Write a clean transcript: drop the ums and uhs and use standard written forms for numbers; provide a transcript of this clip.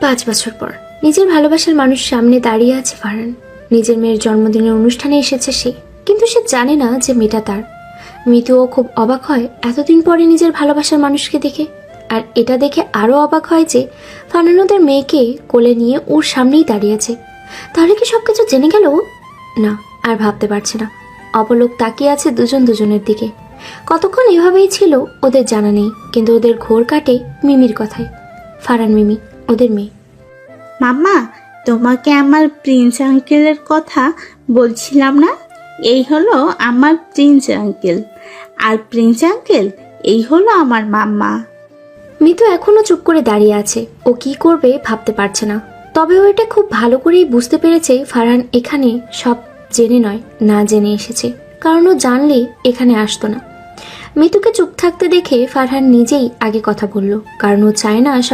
5 বছর পর নিজের ভালোবাসার মানুষ সামনে দাঁড়িয়ে আছে ফারহান। নিজের মেয়ের জন্মদিনের অনুষ্ঠানে এসেছে সে, কিন্তু সে জানে না যে মেয়েটা তার। মিতুও খুব অবাক হয় এতদিন পরে নিজের ভালোবাসার মানুষকে দেখে। আর এটা দেখে আরও অবাক হয় যে ফারহান ওদের মেয়েকে কোলে নিয়ে ওর সামনেই দাঁড়িয়েছে। তাহলে কি সবকিছু জেনে গেল? না, আর ভাবতে পারছে না। অপলক তাকিয়ে আছে দুজন দুজনের দিকে। কতক্ষণ এভাবেই ছিল ওদের জানা নেই, কিন্তু ওদের ঘোর কাটে মিমির কথায়। ফারহান মিমি ওদের মেয়ে। মাম্মা, তোমাকে আমার প্রিন্স আঙ্কেলের কথা বলছিলাম না? এই হলো আমার প্রিন্স আঙ্কেল, আর প্রিন্স আঙ্কেল এই হলো আমার মাম্মা। মিতু এখনো চুপ করে দাঁড়িয়ে আছে। ও কি করবে ভাবতে পারছে না। তবে ও এটা খুব ভালো করেই বুঝতে পেরেছে ফারহান এখানে সব জেনে নয়, না জেনে এসেছে। কারণ ও জানলে এখানে আসতো না। মিতুকে চুপ থাকতে দেখে ফারহান নিজেই আগে কথা বলল, কারণ ও চায় না